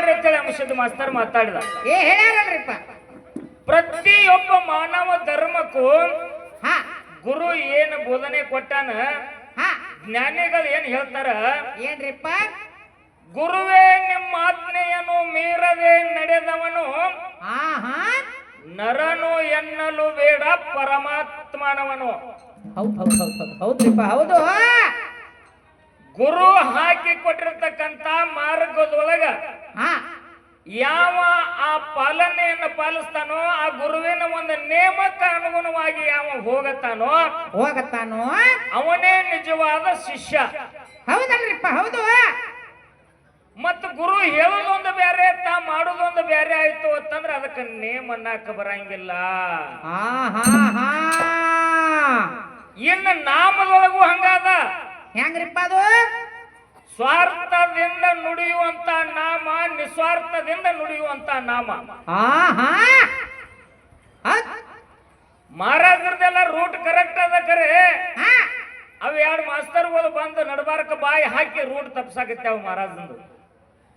ಹೇಳ್ರಿ ಅಂತೇಳಿ ಅಂಶದ ಮಾಸ್ತರ್ ಮಾತಾಡಿದ. ಹೇಳ್ಯಾರಲ್ರಿಪ್ಪ. ಪ್ರತಿಯೊಬ್ಬ ಮಾನವ ಧರ್ಮಕ್ಕೂ ಗುರು ಏನು ಬೋಧನೆ ಕೊಟ್ಟಾನ, ಜ್ಞಾನಿಗಳು ಏನ್ ಹೇಳ್ತಾರ ಏನ್ರಿಪ್ಪ? ಗುರುವೇ ನಿಮ್ಮ ಆಜ್ಞೆಯನ್ನು ಮೀರದೆ ನಡೆದವನು ನರನು ಎನ್ನಲು ಬೇಡ ಪರಮಾತ್ಮನವನು. ಹೌದ್ರಿಪ್ಪ, ಹೌದು. ಗುರು ಹಾಕಿ ಕೊಟ್ಟಿರ್ತಕ್ಕಂತ ಮಾರ್ಗದೊಳಗ ಯಾವ ಆ ಪಾಲನೆಯನ್ನು ಪಾಲಿಸ್ತಾನೋ, ಆ ಗುರುವಿನ ಒಂದು ನೇಮಕ್ಕೆ ಅನುಗುಣವಾಗಿ ಯಾವ ಹೋಗತಾನೋ ಅವನೇ ನಿಜವಾದ ಶಿಷ್ಯ. ಹೌದಲ್ರಿಪ್ಪ, ಹೌದು. ಮತ್ತು ಗುರು ಹೇಳೋದೊಂದು ಬೇರೆ, ತಾ ಮಾಡೋದೊಂದು ಬೇರೆ ಆಯ್ತು ಅಂತಂದ್ರೆ ಅದಕ್ಕೆ ನೇಮ್ ಅನ್ನಕ ಬರಂಗಿಲ್ಲ. ಇನ್ನು ನಾಮದೊಳಗೂ ಹಂಗಾದ. ಹೆಂಗ್ರಿಪ್ಪ ಅದು? ಸ್ವಾರ್ಥದಿಂದ ನುಡಿಯುವಂತ ನಾಮ, ನಿಸ್ವಾರ್ಥದಿಂದ ನುಡಿಯುವಂತ ನಾಮ. ಮಹಾರಾಜರದೆಲ್ಲ ರೂಟ್ ಕರೆಕ್ಟ್ ಅದ ಕರೆ, ಅವ್ ಎರಡು ಮಾಸ್ತರ್ಗಳು ಬಂದು ನಡಬಾರಕ ಬಾಯಿ ಹಾಕಿ ರೂಟ್ ತಪ್ಸಾಕತ್ಯಾವ ಮಹಾರಾಜಂದು.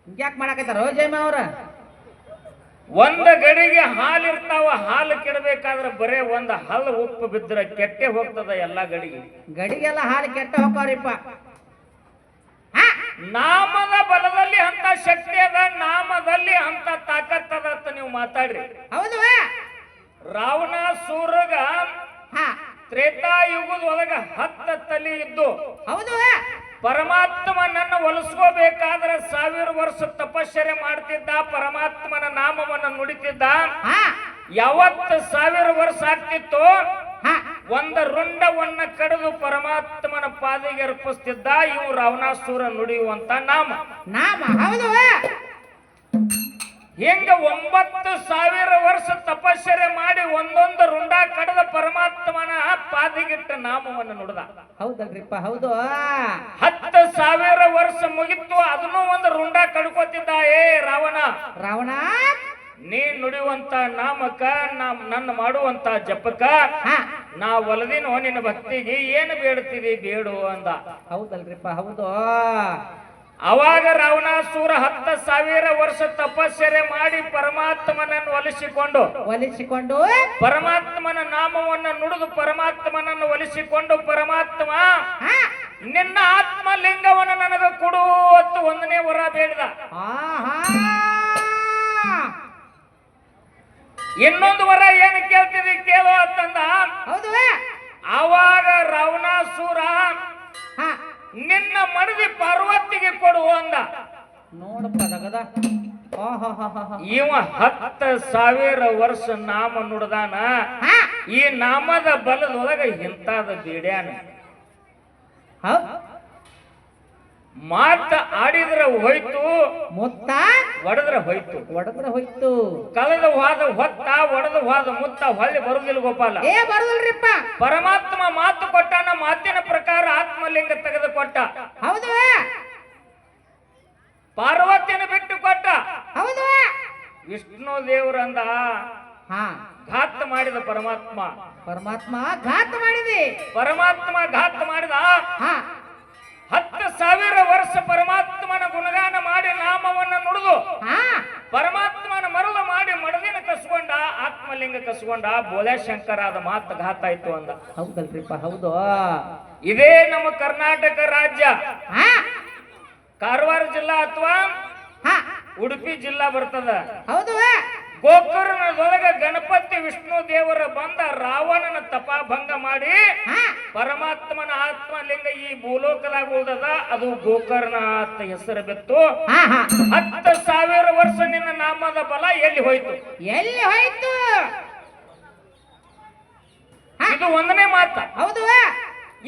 ಯಾಕೆ ಮಾಡಕತ್ತಾರ ಜಯಮ ಅವ್ರ? ಒಂದ ಗಡಿಗೆ ಹಾಲು ಇರ್ತಾವ, ಹಾಲು ಕೆಡಬೇಕಾದ್ರೆ ಬರೇ ಒಂದ್ ಹಲ್ಲು ಉಪ್ಪು ಬಿದ್ರೆ ಕೆಟ್ಟೆ ಹೋಗ್ತದ ಎಲ್ಲಾ ಗಡಿಗೆಲ್ಲ ಹಾಲು ಕೆಟ್ಟ ಹೋಗ್ತಾವ್ರಿಪ್ಪ. ನಾಮದ ಬಲದಲ್ಲಿ ಅಂತ ಶಕ್ತಿ ಅದ, ನಾಮದಲ್ಲಿ ಅಂತ ತಾಕತ್ತದ ಅಂತ ನೀವು ಮಾತಾಡ್ರಿ. ಹೌದು. ರಾವಣಾಸುರಗ ತ್ರೇತಾಯುಗದೊಳಗ 10 ತಲೆ ಇದ್ದು, ಹೌದು, ಪರಮಾತ್ಮನನ್ನು ಒಲಿಸ್ಕೋಬೇಕಾದ್ರೆ 1000 ವರ್ಷ ತಪಶ್ಚರ್ಯ ಮಾಡ್ತಿದ್ದ, ಪರಮಾತ್ಮನ ನಾಮವನ್ನು ನುಡಿತಿದ್ದ. ಯಾವತ್ತು 1000 ವರ್ಷ ಆಗ್ತಿತ್ತು, ಒಂದು ರುಂಡವನ್ನ ಕಡಿದು ಪರಮಾತ್ಮನ ಪಾದಿಗೆ ಅರ್ಪಿಸ್ತಿದ್ದ. ಇವು ರಾವಣಾಸುರ ನುಡಿಯುವಂತ ನಾಮ. ಹೌದು. ಹಿಂಗ 9000 ವರ್ಷ ತಪಶ್ಚರ್ಯ ಮಾಡಿ ಒಂದೊಂದು ರುಂಡ ಕಡದ ಪರಮಾತ್ಮನ ಪಾದಿಗಿಟ್ಟ ನಾಮವನ್ನು ನುಡಿದ. ಹೌದಲ್ರಿಪ್ಪ, ಹೌದು. 10,000 ವರ್ಷ ಮುಗಿತ್ತು, ಅದನ್ನು ಒಂದು ರುಂಡ ಕಡ್ಕೋತಿದ್ದ. ರಾವಣ, ನೀ ನುಡಿಯುವಂತ ನಾಮಕ್ಕ, ನನ್ನ ಮಾಡುವಂತ ಜಪಕ್ಕ ನಾ ಒಲದಿನೋ ನಿನ್ನ ಭಕ್ತಿಗೆ ಏನು ಬೇಡುತ್ತೀವಿ ಬೇಡು ಅಂದ. ಹೌದಲ್ರಿಪ್ಪ, ಹೌದು. ಅವಾಗ ರಾವಣಾಸುರ 10,000 ವರ್ಷ ತಪಶ್ಚರ್ಯ ಮಾಡಿ ಪರಮಾತ್ಮನನ್ನು ಒಲಿಸಿಕೊಂಡು ಪರಮಾತ್ಮನ ನಾಮವನ್ನು ನುಡಿದು ಪರಮಾತ್ಮನನ್ನು ಒಲಿಸಿಕೊಂಡು, ಪರಮಾತ್ಮ ನಿನ್ನ ಆತ್ಮಲಿಂಗವನ್ನು ನನಗೆ ಕೊಡು ಅಂತ 1ನೇ ವರ ಬೇಡಿದ. ಇನ್ನೊಂದು ವರ ಏನು ಕೇಳ್ತಿದಿ ಕೇಳೋ ಅಂತಂದ. ಹೌದು. ಆವಾಗ ರಾವಣಾಸುರ ನಿನ್ನ ಮಡದಿ ಪಾರ್ವತಿಗೆ ಕೊಡು ಅಂದ. ನೋಡಪ್ಪ ಜಗದ, ಇವ 10,000 ವರ್ಷ ನಾಮ ನುಡ್ದಾನ. ಈ ನಾಮದ ಬಲದೊಳಗ ಇಂತಾದ ಬೇಡ್ಯಾನ. ಮಾತ ಆಡಿದ್ರ ಹೋಯ್ತು, ಮುತ್ತ ಒಡದ್ರ ಹೋಯ್ತು. ಕಳೆದ ಹೋದ ಹೊತ್ತ, ಒಡೆದ ಹೋದ ಮುತ್ತ ಹೊಳ್ಳಿ ಬರುದಿಲ್ಲ ಗೋಪಾಲ. ಬರುದಿಲ್ರಿಪ್ಪ. ಪರಮಾತ್ಮ ಮಾತು ಕೊಟ್ಟಾನ, ಮಾತಿನ ಪ್ರಕಾರ ಆತ್ಮಲಿಂಗ ತೆಗೆದು ಕೊಟ್ಟ. ಹೌದು. ಪಾರ್ವತಿಯನ್ನು ಬಿಟ್ಟು ಕೊಟ್ಟ. ಹೌದು. ವಿಷ್ಣು ದೇವರಂದ ಘಾತ ಮಾಡಿದ ಪರಮಾತ್ಮ ಘಾತ ಮಾಡಿದೆ. ಪರಮಾತ್ಮ ಘಾತ ಮಾಡಿದ. 10,000 ವರ್ಷ ಪರಮಾತ್ಮನ ಗುಣಗಾನ ಮಾಡಿ ನಾಮವನ್ನು ನುಡಿದು ಪರಮಾತ್ಮನ ಮರುಳು ಮಾಡಿ ಮಡದಿನ ಕಸ್ಕೊಂಡ, ಆತ್ಮಲಿಂಗ ಕಸ್ಕೊಂಡ. ಬೋಳಶಂಕರಾದ ಮಾತು ಘಾತ ಆಯ್ತು ಅಂದ. ಹೌದಲ್ರಿಪ್ಪ, ಹೌದು. ಇದೇ ನಮ್ಮ ಕರ್ನಾಟಕ ರಾಜ್ಯ ಕಾರವಾರ ಜಿಲ್ಲಾ ಅಥವಾ ಉಡುಪಿ ಜಿಲ್ಲಾ ಬರ್ತದ. ಹೌದು. ಗೋಕರ್ಣದೊಳಗ ಗಣಪತಿ ವಿಷ್ಣು ದೇವರ ಬಂದ ರಾವಣನ ತಪಾಭಂಗ ಮಾಡಿ ಪರಮಾತ್ಮನ ಆತ್ಮಲಿಂಗ ಈ ಭೂಲೋಕದಾಗ ಉಳಿದದ. ಅದು ಗೋಕರ್ಣ ಅಂತ ಹೆಸರು ಬಿತ್ತು. 10,000 ವರ್ಷ ನಿನ್ನ ನಾಮದ ಬಲ ಎಲ್ಲಿ ಹೋಯ್ತು? ಇದು 1ನೇ ಮಾತ. ಹೌದು.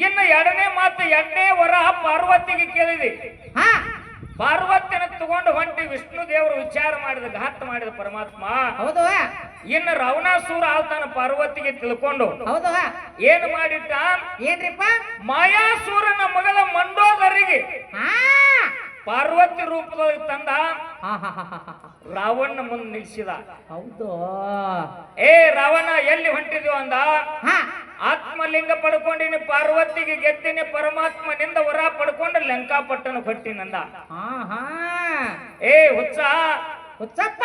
ಇನ್ನು 2ನೇ ಮಾತು, 2ನೇ ವರ ಪಾರ್ವತಿಗೆ ಕೇಳಿದೆ. ಪಾರ್ವತಿಯನ್ನು ತಗೊಂಡು ಹೊಂಟಿ ವಿಷ್ಣು ದೇವರು ವಿಚಾರ ಮಾಡಿದ, ಘಾತ ಮಾಡಿದ ಪರಮಾತ್ಮ. ಹೌದು. ಇನ್ನು ರಾವಣಾಸುರ ಆಳ್ತಾನ ಪಾರ್ವತಿಗೆ ತಿಳ್ಕೊಂಡು. ಹೌದು. ಏನು ಮಾಡಿಟ್ಟ? ಏನ್ರಿಪ್ಪ? ಮಾಯಾಸೂರನ ಮಗಳ ಮಂಡೋದರಿಗೆ ಪಾರ್ವತಿ ರೂಪದೊಳಗೆ ತಂದ. ರಾವಣ ಮುಂದೆ ನಿಲ್ಲಿಸಿದ. ಹೌದು. ರಾವಣ ಎಲ್ಲಿ ಹೊಂಟಿದ್ವು ಅಂದ. ಆತ್ಮಲಿಂಗ ಪಡ್ಕೊಂಡಿನಿ, ಪಾರ್ವತಿಗೆ ಗೆದ್ದಿನಿ, ಪರಮಾತ್ಮನಿಂದ ವರ ಪಡ್ಕೊಂಡು ಲಂಕಾಪಟ್ಟಣ ಹೊಟ್ಟಿನಂದ. ಹುಚ್ಚ, ಹುಚ್ಚಪ್ಪ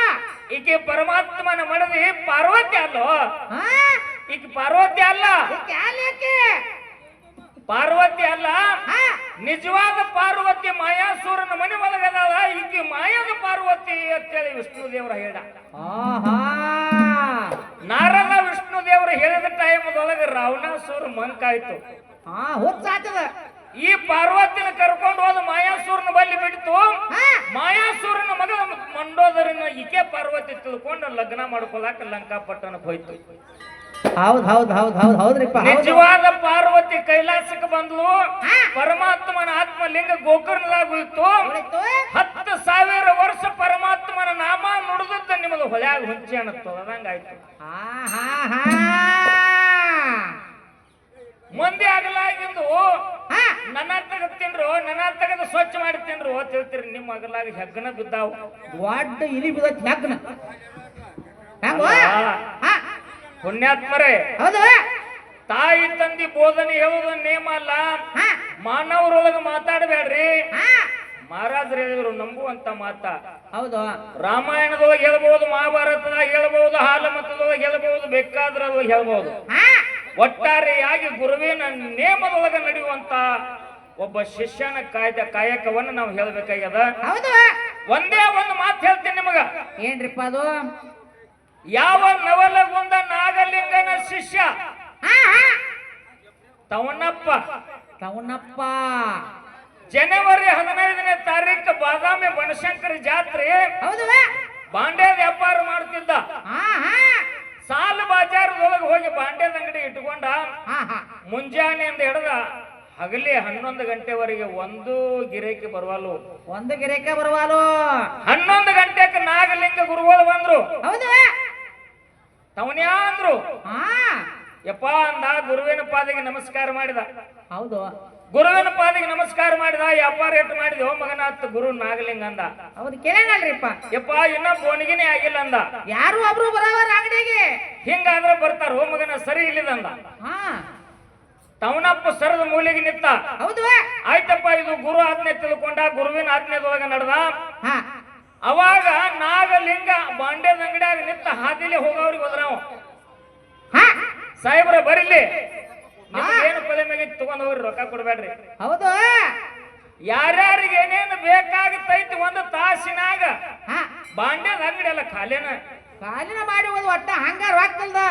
ಈಕೆ ಪರಮಾತ್ಮನ ಮಡದಿ ಪಾರ್ವತಿ ಅಲ್ಲೋ. ಹಾ ಈಕೆ ಪಾರ್ವತಿ ಅಲ್ಲ, ಯಾಕೆ ಪಾರ್ವತಿ ಅಲ್ಲ. ಹಾ ನಿಜವಾದ ಪಾರ್ವತಿ ಮಾಯಾಸೂರನ ಮನೆ ಒಳಗದಾಳ. ಈಕೆ ಮಾಯದ ಪಾರ್ವತಿ ಅಂತೇಳಿ ವಿಷ್ಣು ದೇವರ ಹೇಳ. ಆಹಾ ನಾರದ ವಿಷ್ಣು ದೇವರು ಹೇಳಿದ ಟೈಮದೊಳಗೆ ರಾವಣಾಸುರ ಮಂಕಾಯ್ತು. ಹಾ ಹುಚ್ಚಾತದ. ಈ ಪಾರ್ವತಿನ ಕರ್ಕೊಂಡು ಹೋದ ಮಾಯಾಸೂರನ ಬಲ್ಲಿ ಬಿಡ್ತು. ಹಾ ಮಾಯಾಸೂರನ ಮಗ ಮಂಡೋದರಿನ ಈಕೆ ಪಾರ್ವತಿ ತಿಳ್ಕೊಂಡು ಲಗ್ನ ಮಾಡ್ಕೊಳಕ ಲಂಕಾಪಟ್ಟಣಕ್ಕೆ ಹೋಯ್ತು. ಹೌದ್ರಿಪ್ಪ. ನಿಜವಾದ ಪಾರ್ವತಿ ಕೈಲಾಸಕ್ಕೆ ಬಂದ್ಲು. ಹಾ. ಪರಮಾತ್ಮನ ಆತ್ಮಲಿಂಗ ಗೋಕರ್ಣದಾಗ ಹೋಯ್ತು. 10,000 ವರ್ಷ ಪರಮಾತ್ಮನ ನಾಮ ನುಡಿದದ್ದ ನಿಮ್ಮದು ಹೊಳ್ಯಾಗ ಹುಂಚಿ ಅನ್ನ ತೊಳೆದಂಗಾಯ್ತು. ಮಂದಿ ಆಗಲಾಗಿಂದು ನನ್ನ ತೆಗತ್ತೀನ್ರು, ನನ್ನ ತೆಗೆದು ಸ್ವಚ್ಛ ಮಾಡಿ ತಿನ್ರು ತಿಳ್ತೀರಿ. ನಿಮ್ಮ ಅಗಲಾಗಿ ಹೆಗ್ಗನ ಬಿದ್ದಾವು. ದೊಡ್ಡ ಇಲಿ ಬಿದ್ದೈತಿ ಹೆಗ್ಗನ. ಪುಣ್ಯಾತ್ಮರೇ, ಹೌದು ತಾಯಿ ತಂದಿ ಬೋಧನೆ ಹೇಳುವುದು ನೇಮ ಅಲ್ಲ. ಮಾನವರೊಳಗೆ ಮಾತಾಡಬೇಡ್ರಿ. ಮಹಾರಾಜರು ಹೇಳಿದ್ರು ನಂಬುವಂತ ಮಾತ. ಹೌದು ರಾಮಾಯಣದೊಳಗೆ ಹೇಳ್ಬಹುದು, ಮಹಾಭಾರತದಾಗ ಹೇಳ್ಬಹುದು, ಹಾಲಮತದೊಳಗೆ ಹೇಳ್ಬಹುದು, ಬೇಕಾದ್ರೊಳಗೆ ಹೇಳ್ಬಹುದು. ಒಟ್ಟಾರೆಯಾಗಿ ಗುರುವಿನ ನೇಮದೊಳಗೆ ನಡೆಯುವಂತ ಒಬ್ಬ ಶಿಷ್ಯನ ಕಾಯಕವನ್ನು ನಾವು ಹೇಳ್ಬೇಕಾಗ್ಯದ. ಹೌದು ಒಂದೇ ಒಂದು ಮಾತು ಹೇಳ್ತೀನಿ ನಿಮಗ. ಏನ್ರಿಪ್ಪ ಅದು? ಯಾವ ನವಲಗುಂದ ನಾಗಲಿಂಗನ ಶಿಷ್ಯ ತವನಪ್ಪ ಜನವರಿ 15ನೇ ತಾರೀಕು ಬಾದಾಮಿ ಬನಶಂಕರಿ ಜಾತ್ರೆ ಹೌದು ಬಾಂಡ್ಯದ ವ್ಯಾಪಾರ ಮಾಡ್ತಿದ್ದ. ಸಾಲು ಬಾಜಾರದೊಳಗೆ ಹೋಗಿ ಬಾಂಡ್ಯದ ಅಂಗಡಿ ಇಟ್ಕೊಂಡ. ಮುಂಜಾನೆಯಿಂದ ಹಿಡಿದ ಹಗಲಿ 11 ಗಂಟೆವರೆಗೆ ಒಂದು ಗಿರೇಕಿ ಬರವಾಲು. 11 ಗಂಟೆಗೆ ನಾಗಲಿಂಗ ಗುರುಗಳು ಬಂದ್ರು. ಹೌದು ತವನ್ಯಾ ಅಂದ್ರು. ಯಪ್ಪ ಅಂದ. ಗುರುವಿನ ಪಾದಿಗೆ ನಮಸ್ಕಾರ ಮಾಡಿದ. ಹೌದು ಗುರುವಿನ ಪಾದಿಗೆ ನಮಸ್ಕಾರ ಮಾಡಿದ. ವ್ಯಾಪಾರ ಎಟ್ಟು ಮಾಡಿದ ಮಗನಾತ್ ಗುರು ನಾಗಲಿಂಗ ಅಂದ. ಹೌದು ಕೇಳಲ್ರಿಪ್ಪ. ಯಪ್ಪ ಇನ್ನ ಬೋಣಿಗೆನೆ ಆಗಿಲ್ಲ ಅಂದ. ಯಾರು ಒಬ್ರು ಬರೋವರ ಅಂಗಡಿಗೆ ಹಿಂಗಾದ್ರೆ ಬರ್ತಾರ ಮಗನ ಸರಿ ಇಲ್ಲಿದಂದ. ತವನಪ್ಪ ಸರದ ಮೂಲೆಗೆ ನಿಂತ. ಹೌದು ಆಯ್ತಪ್ಪ ಇದು ಗುರು ಆಜ್ಞೆ ತಿಳ್ಕೊಂಡ. ಗುರುವಿನ ಆಜ್ಞೆದೊಳಗ ನಡೆದ. ಅವಾಗ ನಾಗಲಿಂಗ ಬಾಂಡ್ಯದ ಅಂಗಡಿಯಾಗ ನಿಂತ ಹಾದಿಲಿ ಹೋಗೋವ್ರಿಗೆ ಹೋದ್ರಾವ. ಸಾಹೇಬ್ರ ಬರಿಲಿ, ಏನು ಪದ ಮ್ಯಾಗ ತಗೊಂಡ್ ಹೋಗ್ರಿ, ರೊಕ್ಕ ಕೊಡ್ಬೇಡ್ರಿ. ಹೌದು ಯಾರ್ಯಾರಿಗೆ ಏನೇನು ಬೇಕಾಗತೈತಿ ಒಂದು ತಾಸಿನಾಗ ಬಾಂಡ್ಯದ ಅಂಗಡಿ ಎಲ್ಲ ಖಾಲಿನ ಮಾಡಿ ಹೋದ್ ಒಟ್ಟ ಹಂಗಾರ ಆಗ್ತಲ್ದ.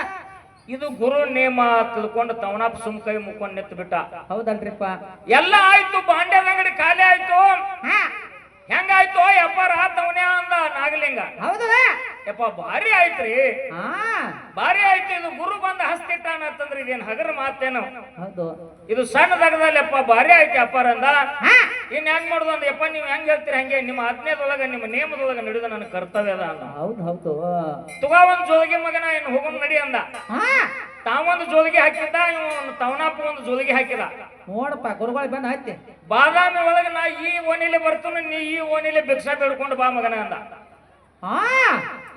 ಇದು ಗುರು ನೇಮ ತಿಳ್ಕೊಂಡು ತವನಪ್ಪ ಸುಮ್ ಕೈ ಮುಕ್ಕೊಂಡು ನಿಂತು ಬಿಟ್ಟ. ಹೌದಲ್ರಿಪ್ಪ. ಎಲ್ಲ ಆಯ್ತು, ಬಾಂಡ್ಯದ ಅಂಗಡಿ ಖಾಲಿ ಆಯ್ತು. ಹೆಂಗಾಯ್ತು ವ್ಯಾಪಾರ ತವನ್ಯಾ ಅಂದ ನಾಗಲಿಂಗ. ಹೌದು ಯಪ್ಪ ಭಾರಿ ಆಯ್ತ್ರಿ, ಭಾರಿ ಆಯ್ತು. ಇದು ಗುರು ಬಂದ ಹಸ್ತಿಟ್ಟಾನ ಅಂತಂದ್ರೆ ಇದೇನ್ ಹಗರ ಮಾತೇನು? ಹೌದು ಇದು ಸಣ್ಣದಾಗದಲ್ಲಪ್ಪ, ಭಾರಿ ಆಯ್ತು ವ್ಯಾಪಾರ ಅಂದ. ಇನ್ ಹೆಂಗ್ ಮಾಡುದು ಅಂದ. ಯಪ್ಪ ನೀವ್ ಹೆಂಗ್ ಹೇಳ್ತೀರಿ ಹಂಗೆ, ನಿಮ್ಮ ಆಜ್ಞೆದೊಳಗ ನಿಮ್ಮ ನೇಮದೊಳಗ ನಡೆದ ನನ್ನ ಕರ್ತವ್ಯದ ಅಂದ. ಹೌದು ಹೌದು ತುಗ ಒಂದ್ ಜೋಲಿಗೆ ಮಗನ ಇನ್ ಹೋಗೋನ್ ನಡಿ ಅಂದ. ತಾವೊಂದು ಜೋಲಿಗೆ ಹಾಕಿದ್ದ, ಇವನು ತವನಪ್ಪ ಒಂದು ಜೋಲಿಗೆ ಹಾಕಿದ. ನೋಡಪ್ಪ ಗುರುಗಳು ಬಂದ ಹತ್ತಿ ಬಾದಾಮಿ ಒಳಗ ನಾ ಈ ಓಣಿಲೆ ಬರ್ತಾನ, ನೀ ಈ ಓಣಿಲೆ ಭಿಕ್ಷಾ ಬೇಡ್ಕೊಂಡು ಬಾ ಮಗನ ಅಂದ.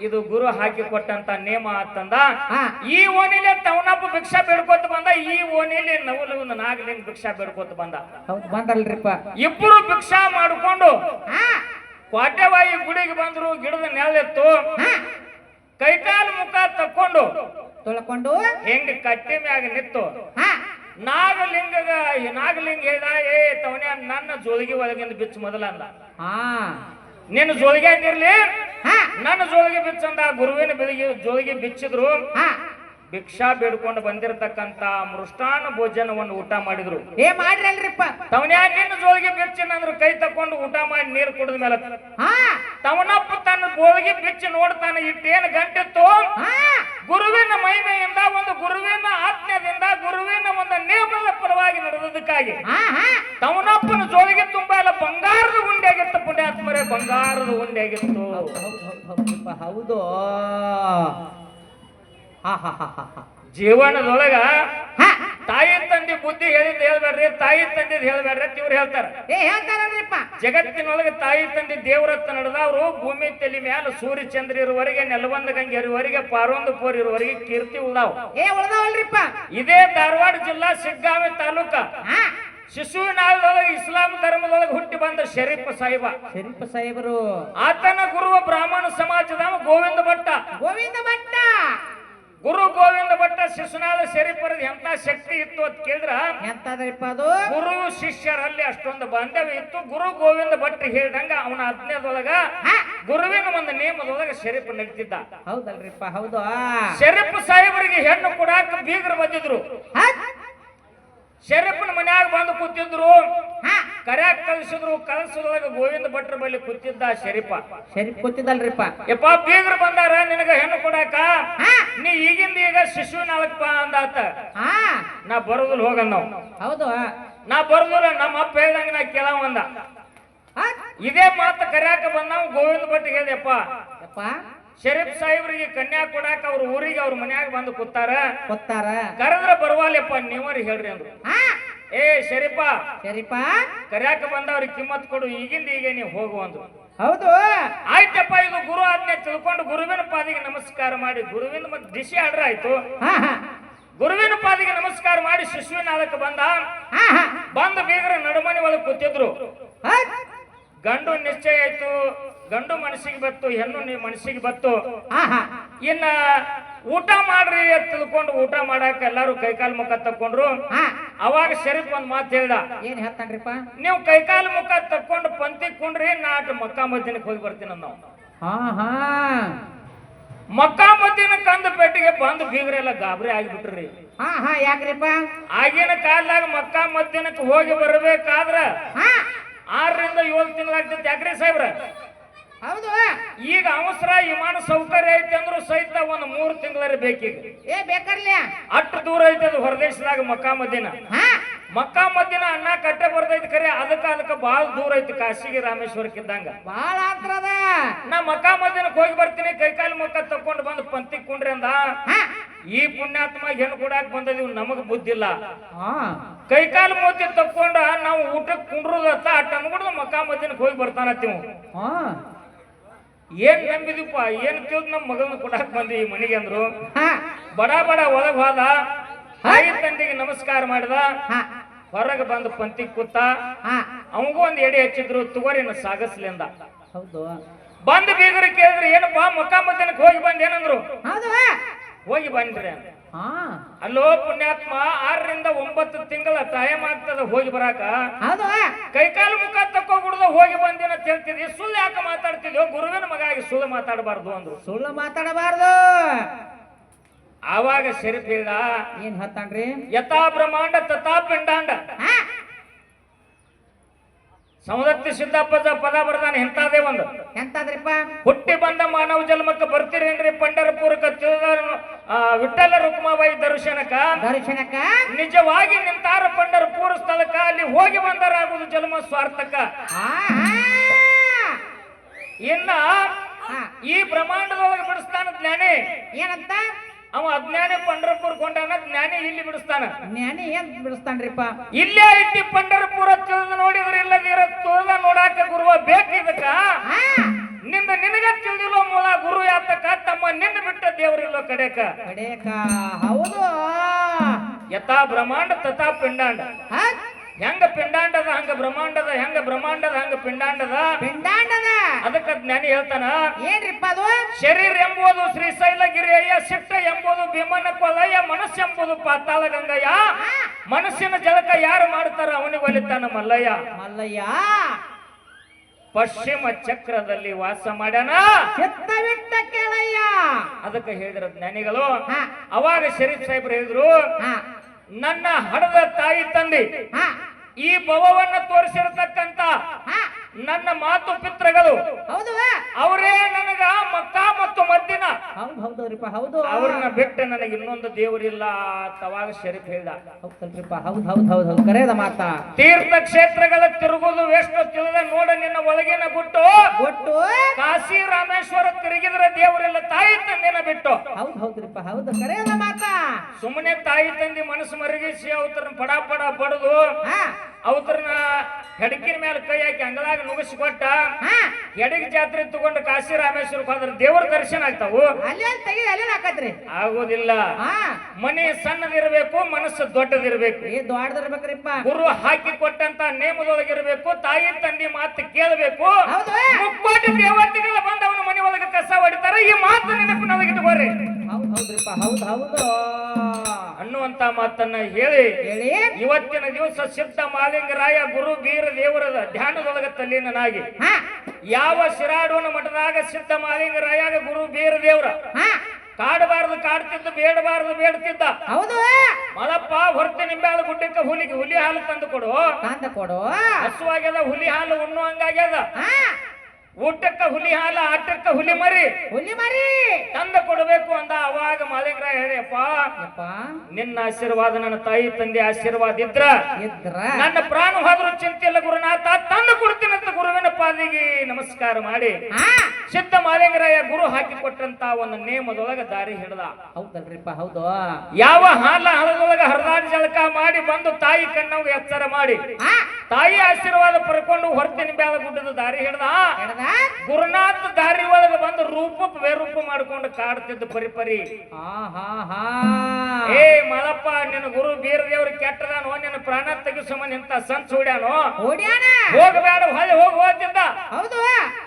ಇದು ಗುರು ಹಾಕಿ ಕೊಟ್ಟಂತ ನೇಮ ಆತಂದ. ಈ ಓಣಿಲೆ ತವನಪ್ಪ ಭಿಕ್ಷಾ ಬೇಡ್ಕೊತ ಬಂದ, ಈ ಓಣಿಲೆ ನವಲಗುಂದ ನಾಗಲಿಂಗ ಭಿಕ್ಷಾ ಬೇಡ್ಕೊತ ಬಂದ. ಬಂದಲ್ರಿಪ್ಪ. ಇಬ್ಬರು ಭಿಕ್ಷಾ ಮಾಡ್ಕೊಂಡು ಕ್ವಾಟೆವಾಯಿ ಗುಡಿಗೆ ಬಂದ್ರು. ಗಿಡದ ನೆಳೆತ್ತು, ಕೈಕಾಲು ಮುಖ ತಕ್ಕೊಂಡು ತೊಳ್ಕೊಂಡು ಹೆಂಗ ಕಟ್ಟೆ ಮ್ಯಾಗ ನಿತ್ತು. ನಾಗಲಿಂಗ ಹೇಳಿದ, ಏ ತವನ್ಯಾ ನನ್ನ ಜೋಳಿಗೆ ಒಳಗಿಂದ ಬಿಚ್ಚು ಮೊದಲ ಅಂದ. ನಿನ್ನ ಜೋಳಿಗೆ ಇರ್ಲಿ, ನನ್ನ ಜೋಳಿಗೆ ಬಿಚ್ಚಂದ. ಗುರುವಿನ ಜೋಳಿಗೆ ಬಿಚ್ಚಿದ್ರು. ಭಿಕ್ಷಾ ಬೇಡ್ಕೊಂಡು ಬಂದಿರತಕ್ಕಂತ ಮೃಷ್ಟಾನ ಭೋಜನವನ್ನು ಊಟ ಮಾಡಿದ್ರು. ಮಾಡ್ರಲ್ರಿಪ್ಪ. ತವನ್ಯಾ ನಿನ್ನ ಜೋಳಿಗೆ ಬಿಚ್ಚಿನಂದ್ರು ಕೈ ತಕೊಂಡು ಊಟ ಮಾಡಿ ನೀರು ಕುಡಿದ ಮೇಲೆ ತವನಪ್ಪ ತನ್ನ ಜೋಳಿಗೆ ಬಿಚ್ಚಿ ನೋಡ್ತಾನೆ. ಇಟ್ಟೇನು ಗಂಟಿತ್ತು. ಗುರುವಿನ ಮಹಿಮೆಯಿಂದ, ಒಂದು ಗುರುವಿನ ಆಜ್ಞೆದಿಂದ, ಗುರುವಿನ ಒಂದು ನೇಮದ ಪರವಾಗಿ ನಡೆದದಕ್ಕಾಗಿ ತವನಪ್ಪನ ಜೋಳಿಗೆ ತುಂಬಾ ಎಲ್ಲ ಬಂಗಾರದ ಉಂಡೆಯಾಗಿತ್ತು. ಪುಣ್ಯಾತ್ಮರೇ, ಬಂಗಾರದ ಉಂಡೆಯಾಗಿತ್ತು. ಹೌದು ಜೀವನದೊಳಗ ತಾಯಿ ತಂದೆ ಬುದ್ಧಿ ಹೇಳಿದ್ ಹೇಳ್ಬೇಡ್ರಿ, ತಾಯಿ ತಂದಿದ್ ಹೇಳ್ಬೇಡ್ರಿ ಅಂತ ಇವ್ರು ಹೇಳ್ತಾರ. ಜಗತ್ತಿನೊಳಗೆ ತಾಯಿ ತಂದೆ ದೇವರತ್ತ ನಡೆದವ್ರು ಭೂಮಿ ತಲೆ ಮ್ಯಾಲ ಸೂರ್ಯ ಚಂದ್ರ ಇರುವವರೆಗೆ, ನೆಲವಂದ ಗಂಗೆ ಇರುವವರೆಗೆ, ಪಾರೊಂದು ಪೋರ್ ಇರುವವರೆಗೆ ಕೀರ್ತಿ ಉಳ್ದಾವ್. ಇದೇ ಧಾರವಾಡ ಜಿಲ್ಲಾ ಶಿಗ್ಗಾಂವಿ ತಾಲೂಕ ಶಿಶುವಿನಾಳದೊಳಗೆ ಇಸ್ಲಾಂ ಧರ್ಮದೊಳಗೆ ಹುಟ್ಟಿ ಬಂದ ಶರೀಫ್ ಸಾಹಿಬರು. ಆತನ ಗುರುವ ಬ್ರಾಹ್ಮಣ ಸಮಾಜ ಗೋವಿಂದ ಭಟ್ಟ. ಗೋವಿಂದ ಭಟ್ಟ ಗುರು ಗೋವಿಂದ ಭಟ್ಟ ಶಿಶುನಾಳ ಶರೀಫರದ ಎಂತ ಶಕ್ತಿ ಇತ್ತು ಅಂತ ಕೇಳಿದ್ರ ಎಂತದ್ರಿಪ್ಪ ಅದು? ಗುರು ಶಿಷ್ಯರಲ್ಲಿ ಅಷ್ಟೊಂದು ಬಾಂಧವ್ಯ ಇತ್ತು. ಗುರು ಗೋವಿಂದ ಭಟ್ ಹೇಳಿದಂಗ ಅವನ ಅಜ್ಞಾನದೊಳಗ ಗುರುವಿನ ಒಂದು ನೇಮದೊಳಗ ಶರೀಫ್ ನಡೀತಿದ್ದ. ಹೌದಲ್ರಿಪ್ಪ ಹೌದು. ಶರೀಫ್ ಸಾಹೇಬರಿಗೆ ಹೆಣ್ಣು ಕೊಡಾಕ ಬೀಗರು ಬಂದಿದ್ರು. ಶರೀಫ್ನ ಮನ್ಯಾಗ ಬಂದು ಕೂತಿದ್ರು. ಕರ್ಯಾಕ ಕಳಿಸಿದ್ರು. ಕಳಿಸೋದ್ರೊಳಗ ಗೋವಿಂದ ಭಟ್ರ ಬಳಿ ಕೂತಿದ್ದ ಶರೀಫ. ಶರೀಫ್ ಕೂತಿದ್ದಲ್ರಿಪ್ಪ. ಯಪ್ಪ ಬೀಗರು ಬಂದಾರ ನಿನಗ ಹೆಣ್ಣು ಕೊಡಾಕ, ನೀ ಈಗಿಂದ ಈಗ ಶಿಶುವಿನಾಳಕ್ ಬಾ ಅಂದಾತ. ನಾ ಬರೋದಿಲ್ಲ ಹೋಗಂದ ನಾವು. ಹೌದು. ನಾ ಬರೋದಿಲ್ಲ, ನಮ್ಮ ಅಪ್ಪ ಹೇಳ್ದಂಗ ನಾ ಕೇಳವ ಅಂದ. ಇದೇ ಮಾತು ಕರ್ಯಾಕ ಬಂದಾವ ಗೋವಿಂದ ಭಟ್ ಹೇಳ್ದಪ್ಪ, ಶರೀಫ್ ಸಾಹೇಬ್ರಿಗೆ ಕನ್ಯಾ ಕೊಡಾಕ ಅವ್ರ ಊರಿಗೆ ಅವ್ರ ಮನ್ಯಾಗ ಬಂದು ಕೂತಾರ. ಕರೆದ್ರ ಬರವಾಲಪ್ಪ ನೀವರಿ ಹೇಳ್ರಿ ಅಂದ್ರು. ಏ ಶರೀಫ ಕರ್ಯಾಕ ಬಂದವ್ರಿಗೆ ಕಿಮ್ಮತ್ ಕೊಡು, ಈಗಿಂದ ಈಗ ನೀವು ಹೋಗುವಂದ್ರು. ಹೌದು. ಆಯ್ತಪ್ಪ, ಇದು ಗುರು ಆಜ್ಞೆ ತಿಳ್ಕೊಂಡು ಗುರುವಿನ ಪಾದಿಗೆ ನಮಸ್ಕಾರ ಮಾಡಿ, ಗುರುವಿನ ಮತ್ತೆ ದಿಶೆ ಆಡ್ರ ಆಯ್ತು. ಗುರುವಿನ ಪಾದಿಗೆ ನಮಸ್ಕಾರ ಮಾಡಿ ಶಿಶುವಿನಾಳಕ್ಕೆ ಬಂದ ಬೀಗರ ನಡುಮನೆ ಒಳಗೆ ಕೂತಿದ್ರು. ಗಂಡು ನಿಶ್ಚಯ ಆಯ್ತು, ಗಂಡು ಮನಸ್ಸಿಗೆ ಬತ್ತು, ಹೆಣ್ಣು ಮನಸ್ಸಿಗೆ ಬತ್ತು. ಇನ್ನ ಊಟ ಮಾಡ್ರಿ ಅಂತ ತಿಳ್ಕೊಂಡು ಊಟ ಮಾಡಾಕ ಎಲ್ಲಾರು ಕೈಕಾಲ್ ಮುಖ ತಕ್ಕೊಂಡ್ರು. ಅವಾಗ ಶರೀಫ್ ಒಂದ್ ಮಾತು ಹೇಳ್ದ. ಏನ್ ಹೇಳ್ತಾನ್ರಿಪ್ಪ? ನೀವು ಕೈಕಾಲ್ ಮುಖ ತಕ್ಕೊಂಡು ಪಂಕ್ತಿ ಕುಂಡ್ರಿ, ನಾಟ್ ಮಕ್ಕಾ ಮದ್ದಿನಕ್ಕೆ ಹೋಗಿ ಬರ್ತೀನಿ ನಾವು. ಮಕ್ಕಾ ಮದ್ದಿನ ಕಂದ ಪೇಟೆಗೆ ಬಂದು ಬೀಗ್ರೆಲ್ಲ ಗಾಬರಿ ಆಗಿಬಿಟ್ರಿ. ಯಾಕ್ರಿಪ್ಪ? ಆಗಿನ ಕಾಲದಾಗ ಮಕ್ಕಾ ಮದ್ದಿನಕ್ಕೆ ಹೋಗಿ ಬರ್ಬೇಕಾದ್ರ 6 ರಿಂದ 7 ತಿಂಗಳಾಗ್ತೈತಿ. ಯಾಕ್ರಿ ಸಾಹೇಬ್ರ? ಹೌದು. ಈಗ ಅವಸರ ವಿಮಾನ ಸೌಕರ್ಯ ಐತಿ ಅಂದ್ರು ಸಹಿತ ಒಂದ್ 3 ತಿಂಗಳೇ ಬೇಕೀಗ. ಬೇಕರ್ಲಿ. ಅಷ್ಟು ದೂರ ಐತಿ ಅದು ಹೊರದೇಶದಾಗ ಮಕ್ಕಾ ಮದ್ದಿನ. ಮಕ್ಕಾ ಮದ್ದಿನ ಅನ್ನ ಕಟ್ಟೆ ಬರ್ತೈತಿ ಖರೆ, ಅದಕ್ಕ ಬಾಳ ದೂರ ಐತಿ. ಕಾಶಿಗೆ ರಾಮೇಶ್ವರಕ್ಕಿದ್ದಂಗ ಬಾಳ ಆತ್ರದ. ನಾ ಮಕ್ಕಾ ಮದ್ದಿನಕ್ಕೆ ಹೋಗಿ ಬರ್ತೀನಿ, ಕೈಕಾಲು ಮುಖ ತಕೊಂಡು ಬಂದು ಪಂಕ್ತಿ ಕುಂಡ್ರಿ ಅಂದ. ಈ ಪುಣ್ಯಾತ್ಮ ಹೆಣ್ಣು ಕೊಡಾಕ ಬಂದದೀವಿ, ನಮಗ್ ಬುದ್ಧಿಲ್ಲ. ಕೈಕಾಲು ಮೂತಿ ತಕ್ಕೊಂಡ ನಾವು ಊಟಕ್ಕೆ ಕುಂಡ್ರದತ್ತ ಅಟ್ಟ ಅನ್ಕೊಂಡು ಮಕ್ಕಾ ಮದ್ದಿನಕ್ಕೆ ಹೋಗಿ ಬರ್ತಾನತ್ತೀವ್. ಏನ್ ನಂಬಿದೀಪ, ಏನ್ ತಿಳಿದ್ ನಮ್ ಮಗನ ಕೊಡಾಕ್ ಬಂದಿ ಈ ಮನೆಗೆ ಅಂದ್ರು. ಬಡ ಒಳಗ್ ಹೋದ, ತಾಯಿ ತಂದೆಗೆ ನಮಸ್ಕಾರ ಮಾಡಿದ. ಹೊರಗೆ ಬಂದು ಪಂಕ್ತಿ ಕೂತ. ಅವಂಗೂ ಒಂದ್ ಎಡೆ ಹಚ್ಚಿದ್ರು, ತುಗೋರಿನ ಸಾಗಸ್ಲಿಂದ. ಹೌದು. ಬಂದು ಬೀಗರು ಕೇಳಿದ್ರು, ಏನಪ್ಪಾ ಮಕ್ಕಾ ಮದ್ದಿನಕ್ಕೆ ಹೋಗಿ ಬಂದ್ ಏನಂದ್ರು? ಹೋಗಿ ಬಂದ್ರಿ. ಅಲ್ಲೋ ಪುಣ್ಯಾತ್ಮ, 6 ರಿಂದ 9 ತಿಂಗಳ ಟೈಮ್ ಆಗ್ತದ ಹೋಗಿ ಬರಾಕ. ಕೈಕಾಲು ಮುಖ ತಕ್ಕೋಬಿಡ್ದ ಹೋಗಿ ಬಂದಿನ ಹೇಳ್ತಿದ್ವಿ, ಸುಳ್ಳು ಯಾಕೆ ಮಾತಾಡ್ತಿದ್ಯೋ? ಗುರುವಿನ ಮಗ ಆಗಿ ಸುಳ್ಳು ಮಾತಾಡಬಾರ್ದು ಅಂದ್ರು. ಸುಳ್ಳು ಮಾತಾಡಬಾರ್ದು. ಆವಾಗ ಶರೀಫ್ ಹೇಳ್ದ, ಏನ್ ಹೇಳ್ತಾನ್ರಿ? ಯಥಾ ಬ್ರಹ್ಮಾಂಡ ತಥಾ ಪಿಂಡಾಂಡ. ಸೌದತ್ತಿ ಸಿದ್ದಪ್ಪದ ಪದ ಬರ್ದಾನ. ಎಂತಾದೇ ಒಂದು. ಎಂತಾದ್ರಿಪ್ಪ? ಹುಟ್ಟಿ ಬಂದ ಮಾನವ ಜನ್ಮಕ್ಕೆ ಬರ್ತೀರೇನ್ರಿ ಪಂಡರಪುರಕ್ಕೆ ತಿಳಿದ ವಿಠ್ಠಲ ರುಕ್ಮಾಬಾಯಿ ದರ್ಶನಕ್ಕ. ನಿಜವಾಗಿ ನಿಂತಾರ ಪಂಡರಪುರ ಸ್ಥಳಕ್ಕ, ಅಲ್ಲಿ ಹೋಗಿ ಬಂದರಾಗುವುದು ಜನ್ಮ ಸ್ವಾರ್ಥಕ. ಇನ್ನ ಈ ಬ್ರಹ್ಮಾಂಡದೊಳಗೆ ಬಿಡಿಸ್ತಾನ ಜ್ಞಾನಿ. ಏನಂತ? ಅವ ಅಜ್ಞಾನಿ ಪಂಡರಪುರ ಕೊಂಡಾನ, ಜ್ಞಾನಿ ಇಲ್ಲಿ ಬಿಡಿಸ್ತಾನ. ಜ್ಞಾನಿ ಏನ್ ಬಿಡಿಸ್ತಾನ್ರಿಪ್ಪ? ಇಲ್ಲೇ ಐತಿ ಪಂಡರಪುರ ತಿಳಿದು ನೋಡಿದ್ರೆ ಇಲ್ಲದಿರ ತುಳಿದ ನೋಡಾಕ ಗುರುವ ಬೇಕಿದಕ್ಕ. ನಿನಗ ತಿಳಿದಿಲ್ಲೋ ಮೂಲ ಗುರು ಯಾತಕ, ತಮ್ಮ ನಿನ್ನ ಬಿಟ್ಟ ದೇವರಿಲ್ಲೋ ಕಡೆಕ. ಹೌದು. ಯಥಾ ಬ್ರಹ್ಮಾಂಡ ತಥಾ ಪಿಂಡಾಂಡ. ಹೆಂಗ ಪಿಂಡಾಂಡದ ಹಂಗ ಬ್ರಹ್ಮಾಂಡದ, ಹೆಂಗ ಬ್ರಹ್ಮಾಂಡದ ಹಂಗ ಪಿಂಡಾಂಡದ. ಅದಕ್ಕ ಜ್ಞಾನಿ ಹೇಳ್ತಾನ, ಏನ್ರಿಪ್ಪ ಅದು? ಶರೀರ ಎಂಬುದು ಶ್ರೀಶೈಲಗಿರಿಯ, ಸಿಟ್ಟ ಎಂಬುದು ಭೀಮನ ಕೊಲಯ, ಮನಸ್ಸು ಎಂಬುದು ಪಾತಾಳ ಗಂಗಯ್ಯ. ಮನಸ್ಸಿನ ಜಳಕ ಯಾರು ಮಾಡ್ತಾರ ಅವನಿಗೆ ಒಲಿತಾನ ಮಲ್ಲಯ್ಯ. ಪಶ್ಚಿಮ ಚಕ್ರದಲ್ಲಿ ವಾಸ ಮಾಡ್ಯಾನ, ಅದಕ್ಕೆ ಹೇಳಿದ್ರ ಜ್ಞಾನಿಗಳು. ಅವಾಗ ಶರೀಫ್ ಸಾಹೇಬ್ರು ಹೇಳಿದ್ರು, ನನ್ನ ಹಡದ ತಾಯಿ ತಂದೆ ಈ ಭವವನ್ನ ತೋರಿಸಿರತಕ್ಕಂತ ನನ್ನ ಮಾತು ಪಿತೃಗಳು ಅವರೇ ನನಗ ಮಕ್ಕಾ ಮತ್ತು ಮದ್ದಿನ. ಅವ್ರನ್ನ ಬಿಟ್ಟು ನನಗೆ ಇನ್ನೊಂದು ದೇವರಿಲ್ಲ ತವಾಗ ಶರೀಫ್ ಹೇಳ್ದ. ಕರೆಯದ ಮಾತ. ತೀರ್ಥ ಕ್ಷೇತ್ರಗಳ ತಿರುಗುದು ಎಷ್ಟು ತಿಳಿದ ನೋಡ ನಿನ್ನ ಒಳಗಿನ ಗುಟ್ಟು. ಕಾಶಿ ರಾಮೇಶ್ವರ ತಿರುಗಿದ್ರ ದೇವರಿಲ್ಲ, ತಾಯಿ ತಂದಿನ ಬಿಟ್ಟು. ಕರೆಯದ ಮಾತ. ಸುಮ್ಮನೆ ತಾಯಿ ತಂದಿ ಮನಸ್ಸು ಮರಗಿಸಿ ಅವತರನ್ನ ಪಡ ಬಡದು ಅವತರನ್ನ ಹೆಡಕಿನ ಮೇಲೆ ಕೈ ಹಾಕಿ ಅಂಗಳಾಗ ನುಗ್ಗಿಸಿಕೊಟ್ಟ. ಹೆಡಗಿ ಜಾತ್ರೆ ತಗೊಂಡು ಕಾಶಿ ರಾಮೇಶ್ವರಕ್ಕೆ ಹೋದ್ರೆ ದೇವರ ದರ್ಶನ ಆಗ್ತಾವು. ಆಗೋದಿಲ್ಲ. ಮನೆ ಸಣ್ಣದಿರ್ಬೇಕು, ಮನಸ್ಸು ದೊಡ್ಡದಿರ್ಬೇಕು. ಗುರು ಹಾಕಿ ಕೊಟ್ಟಂತ ನೇಮದೊಳಗಿರ್ಬೇಕು, ತಾಯಿ ತಂದಿ ಮಾತು ಕೇಳಬೇಕು. ಮುಕ್ಕೋಟಿ ದೇವತೆಗಳ ಬಂದವನ ಮನೆ ಒಳಗೆ ಕಸ ಹೊಡಿತಾರೆ. ಈ ಬರ್ರಿ ಹೌದ್ರಿಪ್ಪ ಹೌದು ಅನ್ನುವಂತ ಮಾತನ್ನ ಹೇಳಿ ಹೇಳಿ ಇವತ್ತಿನ ದಿವಸ ಸಿದ್ಧ ಮಾಲಿಂಗರಾಯ ಗುರು ಬೀರ ದೇವರದ ಧ್ಯಾನದೊಳಗ ತಲ್ಲೀನನಾಗಿ ಹಾ ಯಾವ ಶಿರಾಡೋನ ಮಠದಾಗ ಸಿದ್ಧ ಮಾಲಿಂಗರಾಯಾಗ ಗುರು ಬೀರ ದೇವ್ರ ಹಾ ಕಾಡಬಾರದು ಕಾಡ್ತಿದ್ದ ಬೇಡಬಾರದು ಬೇಡ್ತಿದ್ದ ಹೌದು ಮಲಪ್ಪ ಹೊರತೆ ನಿಂಬೆಳ ಗುಡ್ಡಕ್ಕೆ ಹುಲಿ ಹಾಲು ತಂದು ಕೊಡು ಕಾಂತ ಕೊಡು ಹಸುವಾಗ್ಯದ ಹುಲಿ ಹಾಲು ಉಣ್ಣು ಹಂಗಾಗ್ಯದ ಹಾ ಊಟಕ್ಕ ಹುಲಿ ಹಾಲು ಆಟಕ್ಕ ಹುಲಿ ಮರಿ ಹುಲಿ ಮರಿ ತಂದು ಕೊಡಬೇಕು ಅಂದ ಅವಾಗ ಮಾಲಿಂಗರಾಯ ಹೇಳಿಯಪ್ಪ ಯಪ್ಪ ನಿನ್ನ ಆಶೀರ್ವಾದ ನನ್ನ ತಾಯಿ ತಂದೆ ಆಶೀರ್ವಾದ ಇದ್ರ ಇದ್ರ ನನ್ನ ಪ್ರಾಣ ಹೋದ್ರೂ ಚಿಂತೆ ಇಲ್ಲ ಗುರುನಾಥ ತಂದು ಕೊಡ್ತೀನಿ ಅಂತ ಗುರುವಿನ ಪಾದಿಗೆ ನಮಸ್ಕಾರ ಮಾಡಿ ಹಾ ಸಿದ್ಧ ಮಾಲಿಂಗರಾಯ ಗುರು ಹಾಕಿ ಕೊಟ್ಟಂತ ಒಂದು ನೇಮದೊಳಗ ದಾರಿ ಹಿಡ್ದ ಹೌದಲ್ರಿಪ್ಪ ಹೌದು ಯಾವ ಹಾಲ ಹಳದೊಳಗ ಹರಿದಾಡಿ ಜಳಕ ಮಾಡಿ ಬಂದು ತಾಯಿ ಕಣ್ಣವ್ಗೆ ಎಚ್ಚರ ಮಾಡಿ ಹಾ ತಾಯಿ ಆಶೀರ್ವಾದ ಪಡ್ಕೊಂಡು ಹೊರತಿನ ಬ್ಯಾದ ಗುಡ್ಡದ ದಾರಿ ಹಿಡ್ದ ಹಿಡ್ದ ಗುರುನಾಥ ದಾರಿ ಒಳಗ ಬಂದು ರೂಪ ಬೇರೂಪ ಮಾಡ್ಕೊಂಡು ಕಾಡ್ತಿದ್ದ ಪರಿಪರಿ ಹಾ ಹಾ ಹಾ ಏ ಮಲಪ್ಪ ನಿನ್ನ ಗುರು ಬೀರ ದೇವ್ರ ಕೆಟ್ಟದಾನೋ ನಿನ್ನ ಪ್ರಾಣ ತೆಗಿಸಮನ್ ಇಂತ ಸಂಚ ಹೊಡ್ಯಾನೋ ಓಡ್ಯಾನ ಹೋಗಬೇಡ ಹೊಳೆ ಹೋಗಿ ಹೋಗ್ತಿದ್ದ ಹೌದು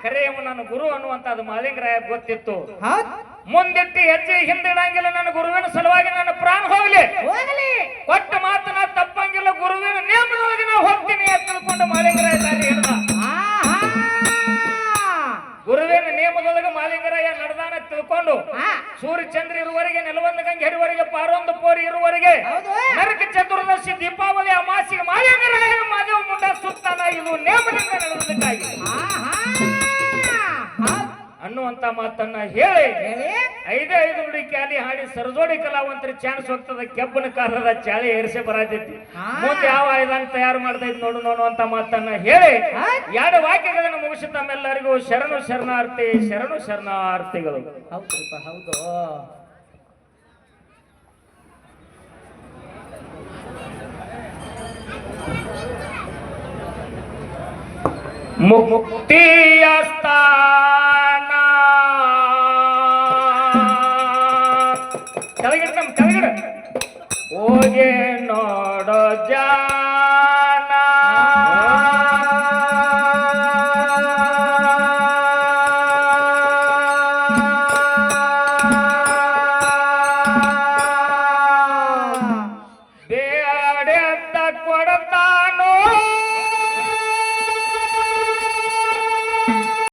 ಖರೆ ನನ್ನ ಗುರು ಅನ್ನುವಂತದ್ದು ಮಾಲಿಂಗರಾಯ ಗೊತ್ತಿತ್ತು ಹೌದ್ ಮುಂದಿಟ್ಟು ಹೆಜ್ಜೆ ಹಿಂದಿಡಂಗಿಲ್ಲ ನನ್ನ ಗುರುವಿನ ಸಲುವಾಗಿ ನನ್ನ ಪ್ರಾಣ ಹೋಗ್ಲಿ ಹೋಗಲಿ ಕೊಟ್ಟ ಮಾತನ ತಪ್ಪಂಗಿಲ್ಲ ಗುರುವಿನ ನೇಮದೊಳಗೆ ನಾವು ಹೋಗ್ತೀನಿ ಅಂತ ತಿಳ್ಕೊಂಡು ಮಾಲಿಂಗರಾಯ ದಾರಿ ಹಿಡ್ದ ಹಾ ಹಾ ಗುರುವಿನ ನೇಮದೊಳಗೆ ಮಾಲಿಂಗರಾಯ ನಡೆದಾನ ತಿಳ್ಕೊಂಡು ಹಾ ಸೂರ್ಯ ಚಂದ್ರ ಇರುವವರೆಗೆ ನೆಲವಂದ ಗಂಗೆ ಹರಿವರೆಗೆ ಪಾರೊಂದು ಪೋರಿ ಇರುವವರೆಗೆ ಹೌದು ನರಕ ಚತುರ್ದಶಿ ದೀಪಾವಳಿ ಅಮಾಸಿಗೆ ಮಾಲಿಂಗರಾಯ ಮಾದೇವ ಮುಂಡ ಸುತ್ತಾನ ಇದು ನೇಮದಿಂದ ನಡೆದಕ್ಕಾಗಿ ಹಾ ಹಾ ಹೌದ್ ಅನ್ನುವಂತ ಮಾತನ್ನ ಹೇಳಿ ಹೇಳಿ 5 ನುಡಿ ಕ್ಯಾಲಿ ಹಾಡಿ ಸರಜೋಡಿ ಕಲಾವಂತರ ಚಾನ್ಸ್ ಹೋಗ್ತದ ಕೆಬ್ಬನ ಕಾಲದ ಚಾಳಿ ಏರಿಸಿ ಬರತೈತಿ ಮುಂದೆ ಯಾವ ಆಯುಧಾನ ತಯಾರು ಮಾಡ್ತೈತಿ ನೋಡು ಅಂತ ಮಾತನ್ನ ಹೇಳಿ 2 ವಾಕ್ಯಗಳನ್ನು ಮುಗಿಸಿ ತಮ್ಮೆಲ್ಲರಿಗೂ ಶರಣು ಶರಣಾರ್ಥಿಗಳು ಹೌದ್ರಿಪ್ಪ ಹೌದು ಮುಕ್ತಿಯ ಸ್ಥಾನ ಕೆಳಗಿಡ ಹೋಗಿ ನೋಡೋ ಜಾ